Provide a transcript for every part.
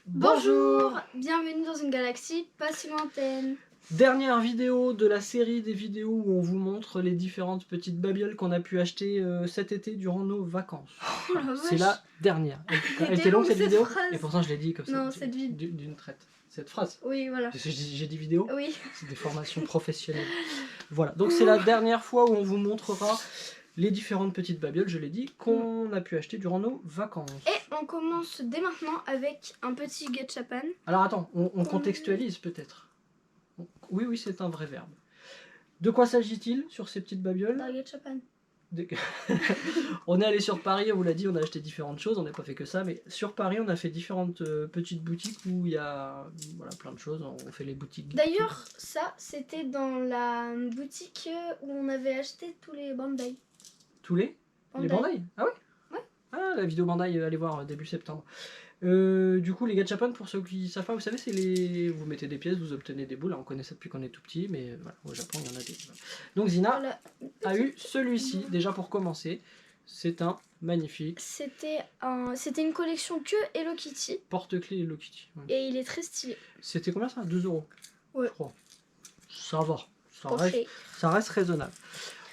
Bonjour, bienvenue dans une galaxie pas si lointaine. Dernière vidéo de la série des vidéos où on vous montre les différentes petites babioles qu'on a pu acheter cet été durant nos vacances. Oh la C'est vache. la dernière. Elle était longue cette vidéo et pourtant je l'ai dit comme ça d'une traite. Cette phrase. Oui, voilà. J'ai dit vidéo. Oui. C'est des formations professionnelles. Voilà, donc c'est la dernière fois où on vous montrera les différentes petites babioles, je l'ai dit, qu'on a pu acheter durant nos vacances. Et on commence dès maintenant avec un petit Gachapan. Alors attends, on contextualise peut-être. Oui, c'est un vrai verbe. De quoi s'agit-il sur ces petites babioles? Dans Gachapan. On est allé sur Paris, on vous l'a dit, on a acheté différentes choses, on n'a pas fait que ça, mais sur Paris on a fait différentes petites boutiques où il y a plein de choses, on fait les boutiques. D'ailleurs, ça c'était dans la boutique où on avait acheté tous les Bandai. Tous les Bandai? Ah oui? Ouais. Ah, la vidéo Bandai, allez voir début septembre. Du coup, les gachapon, pour ceux qui ne savent pas, vous savez, c'est les. Vous mettez des pièces, vous obtenez des boules. Alors, on connaît ça depuis qu'on est tout petit, mais voilà, au Japon, il y en a des. Donc, Zina a eu celui-ci, déjà pour commencer. C'est un magnifique. C'était une collection que Hello Kitty. Porte-clés Hello Kitty. Ouais. Et il est très stylé. C'était combien ça? 2 €. Ouais. Je crois. Ça va. Ça reste raisonnable.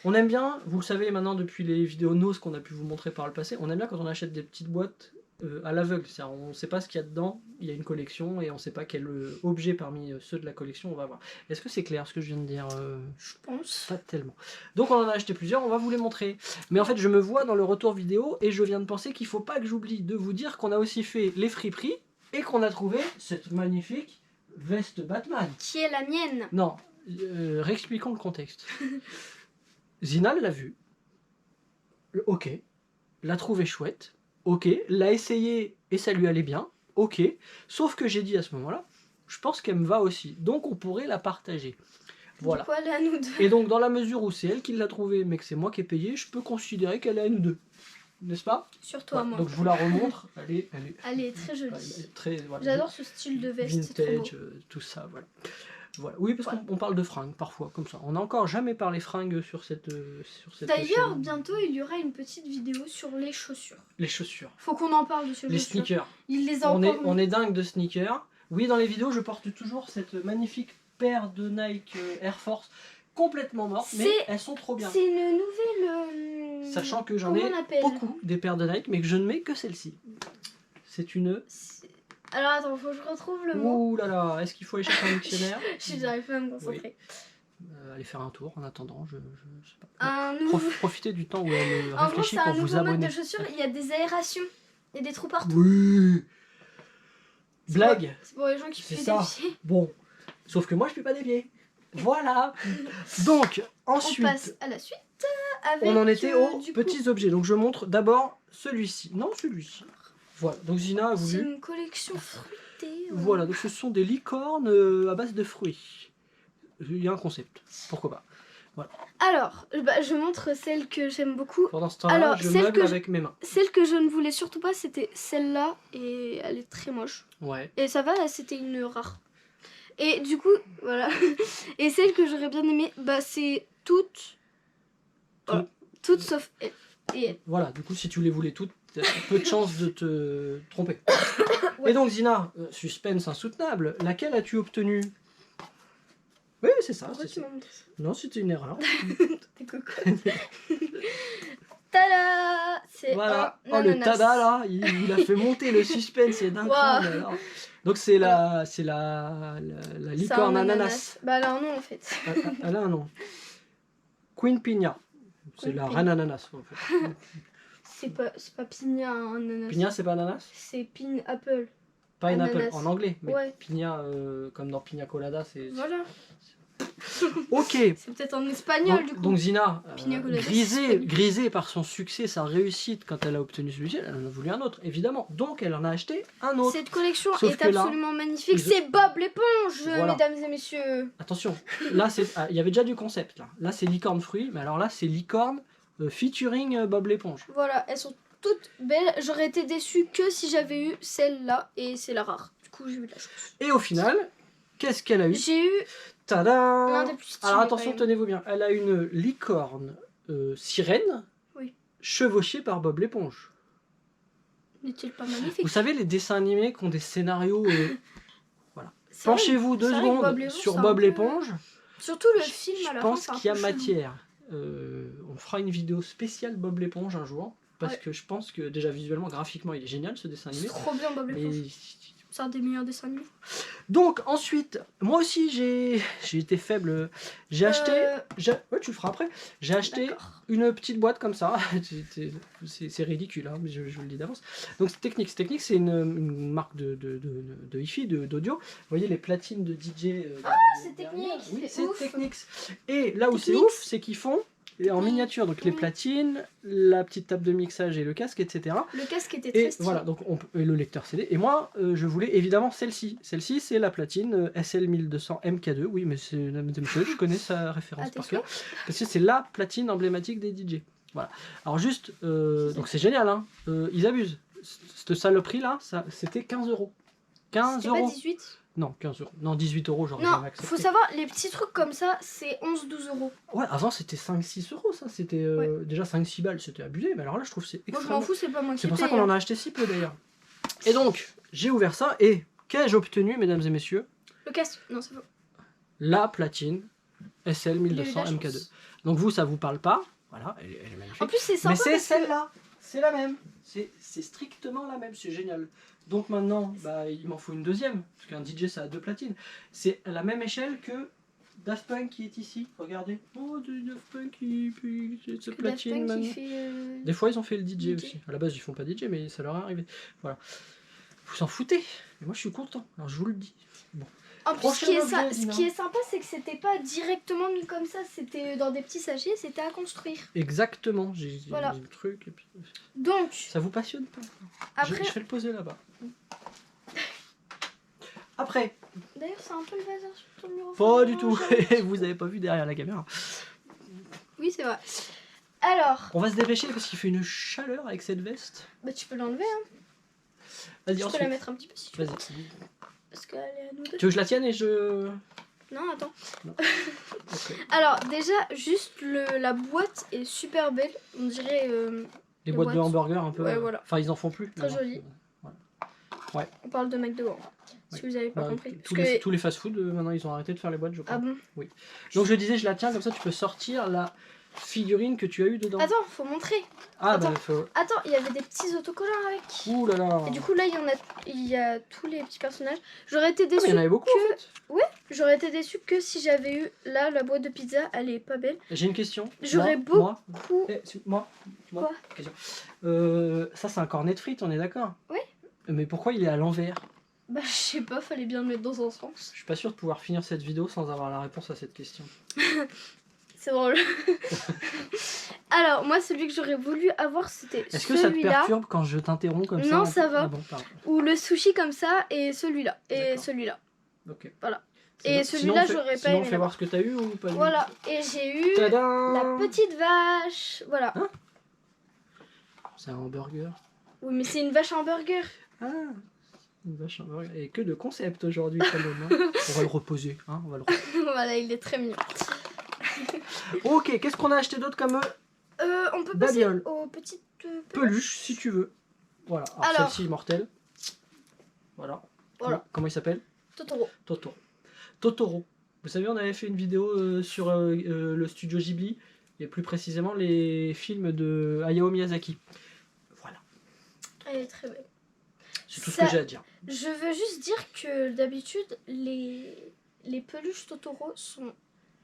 On aime bien, vous le savez maintenant depuis les vidéos NOS qu'on a pu vous montrer par le passé, on aime bien quand on achète des petites boîtes à l'aveugle. On ne sait pas ce qu'il y a dedans, il y a une collection et on ne sait pas quel objet parmi ceux de la collection on va voir. Est-ce que c'est clair ce que je viens de dire? Je pense. Pas tellement. Donc on en a acheté plusieurs, on va vous les montrer. Mais en fait je me vois dans le retour vidéo et je viens de penser qu'il ne faut pas que j'oublie de vous dire qu'on a aussi fait les friperies et qu'on a trouvé cette magnifique veste Batman. Qui est la mienne? Non, réexpliquons le contexte. Zina l'a vu, ok, l'a trouvé chouette, ok, l'a essayé et ça lui allait bien, ok, sauf que j'ai dit à ce moment-là, je pense qu'elle me va aussi, donc on pourrait la partager. Voilà. Pourquoi elle est à nous deux? Et donc dans la mesure où c'est elle qui l'a trouvée, mais que c'est moi qui ai payé, je peux considérer qu'elle est à nous deux, n'est-ce pas? Sur toi, moi. Donc je vous la remontre, elle est très jolie. Voilà, j'adore ce style de veste, vintage, tout ça, voilà. Voilà. Oui, parce qu'on parle de fringues parfois, comme ça. On n'a encore jamais parlé fringues sur cette D'ailleurs, bientôt il y aura une petite vidéo sur les chaussures. Les chaussures. Faut qu'on en parle de ce Les sneakers. Il les a on est dingue de sneakers. Oui, dans les vidéos, je porte toujours cette magnifique paire de Nike Air Force complètement morte, mais elles sont trop bien. C'est une nouvelle. Sachant que j'en ai beaucoup des paires de Nike, mais que je ne mets que celle-ci. C'est une. Alors attends, faut que je retrouve le mot. Ouh là là, est-ce qu'il faut aller chercher un dictionnaire? J'arrive pas à me concentrer. Oui. Allez faire un tour en attendant, je sais pas. Profitez du temps où elle réfléchit pour vous abonner. Mode de chaussures, il y a des aérations. Il y a des trous partout. Oui. Blague. C'est pour les gens qui font des pieds. Bon, sauf que moi je ne fais pas des pieds. Voilà. Donc, ensuite... On passe à la suite. Avec on en était aux petits objets. Donc je montre d'abord celui-ci. Non, celui-ci. Voilà, donc Zina a voulu... C'est une collection fruitée. Voilà, donc ce sont des licornes à base de fruits. Il y a un concept, pourquoi pas. Voilà. Alors, je montre celle que j'aime beaucoup. Pendant ce temps-là, je meuble avec mes mains. Celle que je ne voulais surtout pas, c'était celle-là. Et elle est très moche. Ouais. Et ça va, c'était une rare. Et du coup, voilà. Et celle que j'aurais bien aimée, c'est toutes. Voilà. Toutes sauf elle. Et elle. Voilà, du coup, si tu les voulais toutes, t'as peu de chance de te tromper. Ouais. Et donc, Zina, suspense insoutenable, laquelle as-tu obtenue? Oui, c'est ça. Non, c'était une erreur. T'es coconne. Tada! Voilà. Le tada là, il a fait monter le suspense et d'un cran. Donc c'est la licorne ananas. Bah elle a un nom en fait. Elle a un nom. Queen Pina. C'est la reine ananas en fait. C'est pas Pina ananas. Pina c'est pas ananas? C'est Pineapple. Pineapple en anglais, mais ouais. Pina comme dans Pina Colada c'est... Voilà. Ok. C'est peut-être en espagnol du coup. Donc Zina, grisée par son succès, sa réussite quand elle a obtenu celui-ci, elle en a voulu un autre, évidemment. Donc elle en a acheté un autre. Cette collection est absolument magnifique. C'est Bob l'éponge, mesdames et messieurs. Attention, là il y avait déjà du concept. Là c'est licorne fruit, mais alors là c'est licorne featuring Bob l'éponge. Voilà, elles sont toutes belles. J'aurais été déçue que si j'avais eu celle-là, et c'est la rare. Du coup j'ai eu de la chance. Et au final, qu'est-ce qu'elle a eu? J'ai eu... Tada! L'un des plus stylés, alors attention, tenez-vous bien, elle a une licorne sirène chevauchée par Bob l'éponge. N'est-il pas magnifique? Vous savez, les dessins animés qui ont des scénarios... voilà. Penchez-vous 2 secondes sur Bob l'éponge. Surtout le film à la fin, je pense qu'il y a matière. On fera une vidéo spéciale Bob l'éponge un jour. Parce que je pense que déjà visuellement, graphiquement, il est génial ce dessin animé. C'est trop bien Bob l'éponge. C'est un des meilleurs dessins animés. Donc ensuite, moi aussi j'ai été faible. J'ai acheté... Ouais, tu le feras après. J'ai acheté une petite boîte comme ça. C'est ridicule, hein, mais je le dis d'avance. Donc Technics. Technics, c'est une marque de hi-fi, d'audio. Vous voyez les platines de DJ. C'est Technics. Oui, c'est Technics. Et là où c'est ouf, c'est qu'ils font... Et en miniature, donc les platines, la petite table de mixage et le casque, etc. Le casque était très stylé. Voilà, donc et le lecteur CD. Et moi, je voulais évidemment celle-ci. Celle-ci, c'est la platine SL1200 MK2. Oui, mais je connais sa référence par cœur. Parce que c'est la platine emblématique des DJ. Voilà. Alors juste, donc c'est génial, hein. Ils abusent. Cette saloperie-là, c'était 15 €. 15 €. Pas 18 ? Non, 15 €. Non, 18 €, j'aurais jamais accepté. Faut savoir, les petits trucs comme ça, c'est 11-12 €. Ouais, avant c'était 5-6 €, ça. C'était déjà 5-6 balles, c'était abusé. Mais alors là, je trouve que c'est extrêmement... Moi, je m'en fous, c'est pas moi qui C'est pour ça qu'on en a acheté si peu, d'ailleurs. Et donc, j'ai ouvert ça, et qu'ai-je obtenu, mesdames et messieurs? Le casque, non, c'est faux. La platine SL1200 MK2. Donc vous, ça vous parle pas. Voilà, elle est magnifique. En plus, c'est sympa. Mais c'est celle-là. C'est la même. C'est strictement la même, c'est génial. Donc maintenant, bah, il m'en faut une deuxième, parce qu'un DJ ça a 2 platines. C'est à la même échelle que Daft Punk qui est ici. Regardez. Oh, Daft Punk qui cette platine. Daft Punk qui fait, Des fois ils ont fait le DJ aussi. À la base ils font pas DJ, mais ça leur est arrivé. Voilà. Vous s'en foutez. Et moi je suis content. Alors je vous le dis. Bon. En plus, ce qui est sympa, c'est que c'était pas directement mis comme ça, c'était dans des petits sachets, c'était à construire. Exactement, j'ai le truc. Et puis... Donc, ça vous passionne pas? Après... Je vais le poser là-bas. Après. D'ailleurs, c'est un peu le bazar sur ton micro. Pas du tout, vous avez pas vu derrière la caméra. Oui, c'est vrai. Alors. On va se dépêcher parce qu'il fait une chaleur avec cette veste. Bah, tu peux l'enlever, hein. Vas-y, tu peux la mettre un petit peu si tu veux. Vas-y. Parce qu'elle est à nous deux. Tu veux que je la tienne et je... Non, attends. Non. Okay. Alors, déjà, juste la boîte est super belle. On dirait... les boîtes de hamburgers un peu... Ouais, voilà. Enfin, ils en font plus. Très joli. Voilà. Ouais. On parle de McDo, si vous avez pas compris. Tous les fast-food, maintenant, ils ont arrêté de faire les boîtes, je crois. Ah bon? Oui. Donc, je disais, je la tiens, comme ça, tu peux sortir la figurine que tu as eu dedans. Attends, faut montrer. Ah, attends, bah, faut... attends, il y avait des petits autocollants avec. Ouh là là. Et du coup, là, il y a tous les petits personnages. J'aurais été déçue. Ah, il y en avait beaucoup, en fait. Ouais, j'aurais été déçue que si j'avais eu là la boîte de pizza, elle est pas belle. J'ai une question. J'aurais beaucoup. Moi. Quoi? Question. Ça, c'est un cornet de frites, on est d'accord? Oui. Mais pourquoi il est à l'envers? Bah, je sais pas, fallait bien le mettre dans un sens. Je suis pas sûr de pouvoir finir cette vidéo sans avoir la réponse à cette question. C'est drôle. Alors, moi, celui que j'aurais voulu avoir, c'était celui-là. Est-ce que ça te perturbe quand je t'interromps comme ça? Non, ça va. Ah bon, ou le sushi comme ça, et celui-là. Et celui-là. Ok. Voilà. Et celui-là, j'aurais pas aimé. On fait voir ce que t'as eu ou pas? Voilà. Et j'ai eu la petite vache. Voilà. Hein? C'est un hamburger. Oui, mais c'est une vache hamburger. Ah, une vache hamburger. Et que de concept aujourd'hui, quand même. Hein. On va le reposer. Hein, on va le reposer. Voilà, il est très mignon. Ok, qu'est-ce qu'on a acheté d'autre comme on peut passer aux petites peluches, si tu veux. Voilà, alors celle-ci immortelle. Voilà. Comment il s'appelle? Totoro. Vous savez, on avait fait une vidéo sur le studio Ghibli, et plus précisément les films de Hayao Miyazaki. Voilà. Elle est très belle. C'est tout ce que j'ai à dire. Je veux juste dire que d'habitude, les peluches Totoro sont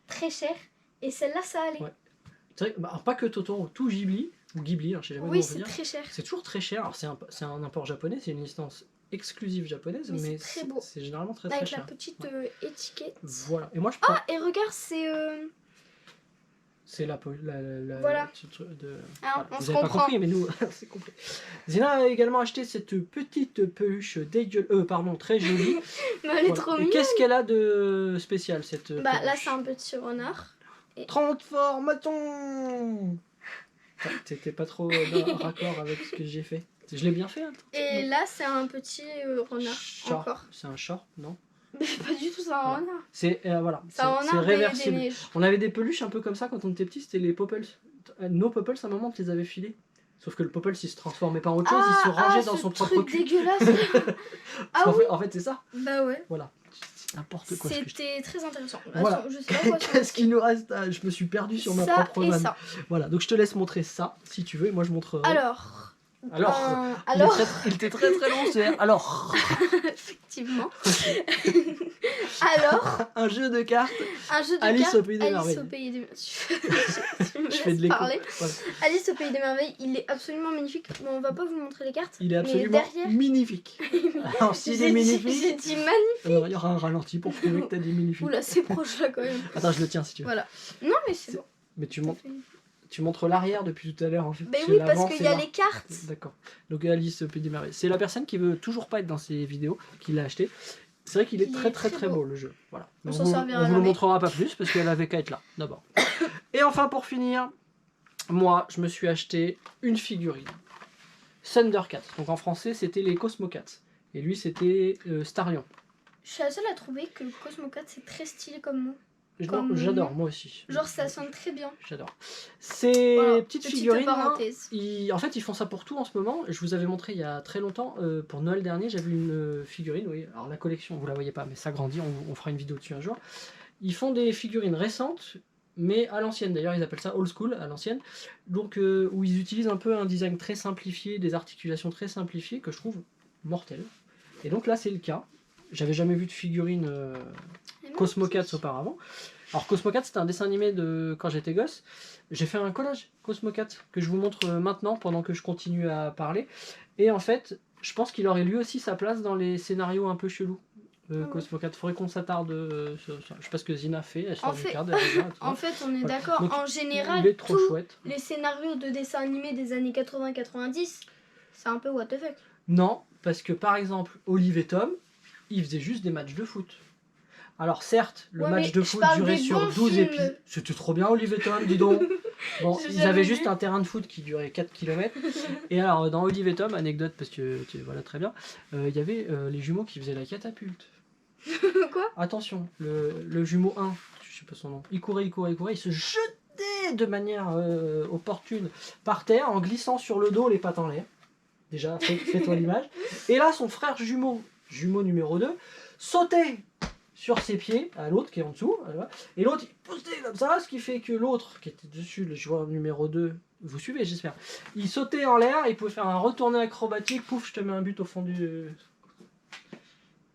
très chères. Et celle-là, ça allait. Ouais. C'est vrai, pas que Totoro, tout Ghibli, ou Ghibli, je sais jamais oui, comment on peut dire. c'est très cher. C'est toujours très cher. Alors, c'est un import japonais, c'est une licence exclusive japonaise, mais c'est généralement très cher. Avec la petite étiquette. Voilà. Et moi, je prends... Ah, et regarde, c'est... C'est la voilà. Vous n'avez pas compris, mais nous, c'est compris. Zina a également acheté cette petite peluche très jolie. Mais elle est trop mignonne. Qu'est-ce qu'elle a de spécial, cette peluche? Là, c'est un petit renard. Transformation. T'étais pas trop raccord avec ce que j'ai fait. Je l'ai bien fait. Hein, et là, c'est un petit renard. Encore. C'est un chat, non? Mais pas du tout, c'est un renard. C'est réversible. On avait des peluches un peu comme ça quand on était petit, c'était les Popples. Nos Popples, à un moment, on te les avait filés. Sauf que le Popple, s'il se transformait pas en autre chose, il se rangeait dans son propre cul. Dégueulasse. En fait, c'est ça. Bah ouais. Voilà. N'importe quoi. C'était très intéressant. Voilà. Qu'est-ce qu'il nous reste? Je me suis perdu sur ma propre vanne. Voilà, donc je te laisse montrer ça, si tu veux, et moi je montrerai. Alors, il était très très long, c'est alors. Effectivement. Alors, un jeu de cartes. Alice au pays des merveilles. Je fais de l'écho. Voilà. Alice au pays des merveilles, il est absolument magnifique. Bon, on va pas vous montrer les cartes. Il est absolument magnifique. Alors s'il est magnifique, j'ai dit magnifique. Il y aura un ralenti pour prouver que t'as dit magnifique. Oula, c'est proche là quand même. Attends, je le tiens si tu veux. Voilà. Non mais c'est bon. Mais tu montres l'arrière depuis tout à l'heure en fait. Ben oui, parce qu'il y a les cartes. D'accord. Donc Alice au pays des merveilles. C'est la personne qui veut toujours pas être dans ces vidéos qui l'a acheté. C'est vrai qu'il est très beau le jeu. Voilà. On vous le montrera pas plus parce qu'elle avait qu'à être là d'abord. Et enfin pour finir, moi je me suis acheté une figurine. Thundercat. Donc en français c'était les Cosmocats. Et lui c'était Starlion. Je suis la seule à trouver que le Cosmocat c'est très stylé comme nom. J'adore, moi aussi. Genre ça sonne très bien. J'adore. Ces petites figurines, en fait ils font ça pour tout en ce moment. Je vous avais montré il y a très longtemps, pour Noël dernier, j'avais une figurine, oui, alors la collection, vous la voyez pas, mais ça grandit, on fera une vidéo dessus un jour. Ils font des figurines récentes, mais à l'ancienne, d'ailleurs ils appellent ça old school, à l'ancienne, donc où ils utilisent un peu un design très simplifié, des articulations très simplifiées, que je trouve mortelles. Et donc là c'est le cas. J'avais jamais vu de figurine Cosmocats auparavant. Alors Cosmocats c'était un dessin animé de quand j'étais gosse. J'ai fait un collage Cosmocats que je vous montre maintenant pendant que je continue à parler. Et en fait, je pense qu'il aurait lui aussi sa place dans les scénarios un peu chelous. Cosmocats, faudrait qu'on s'attarde sur ça. Je sais pas ce que Zina fait, elle sort du cadre. En fait, on est d'accord. En général, les scénarios de dessins animés des années 80-90, c'est un peu what the fuck. Non, parce que par exemple, Olive et Tom, ils faisaient juste des matchs de foot. Alors certes, le match de foot durait sur 12 épisodes. C'était trop bien, Olive et Tom, dis donc. Bon, ils avaient juste un terrain de foot qui durait 4 km. Et alors, dans Olive et Tom, anecdote, parce que voilà très bien, il y avait les jumeaux qui faisaient la catapulte. Quoi? Attention, le jumeau 1, je sais pas son nom, il courait, il se jetait de manière opportune par terre en glissant sur le dos, les pattes en l'air. Déjà, fais-toi l'image. Et là, son frère jumeau numéro 2, sautait sur ses pieds, à l'autre qui est en dessous, et l'autre il poussait comme ça, ce qui fait que l'autre qui était dessus, le joueur numéro 2, vous suivez j'espère, il sautait en l'air, il pouvait faire un retourné acrobatique, pouf, je te mets un but au fond du...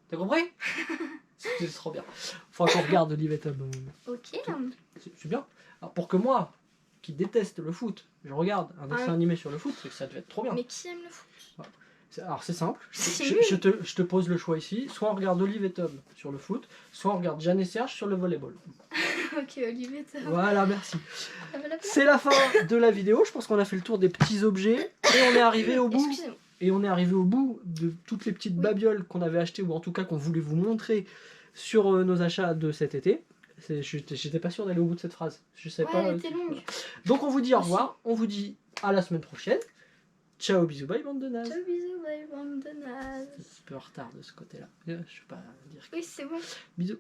T'as compris? C'est trop bien. Faut qu'on regarde Olive et Tom. Ok. C'est bien. Alors pour que moi, qui déteste le foot, je regarde un dessin animé sur le foot, c'est que ça devait être trop bien. Mais qui aime le foot? Ouais. Alors c'est simple, je te pose le choix ici, soit on regarde Olive et Tom sur le foot, soit on regarde Jeanne et Serge sur le volleyball. Ok, Olive et Tom. Voilà, merci. C'est la fin de la vidéo, je pense qu'on a fait le tour des petits objets et on est arrivé au bout. Et on est arrivé au bout de toutes les petites babioles qu'on avait achetées, ou en tout cas qu'on voulait vous montrer sur nos achats de cet été. J'étais pas sûr d'aller au bout de cette phrase. Je sais pas. Elle était longue. Donc on vous dit au revoir, on vous dit à la semaine prochaine. Ciao, bisous, bye, bande de nazes. Ciao, bisous, bye, bande de nazes. Un peu en retard de ce côté-là. Je vais pas dire. Oui, c'est bon. Bisous.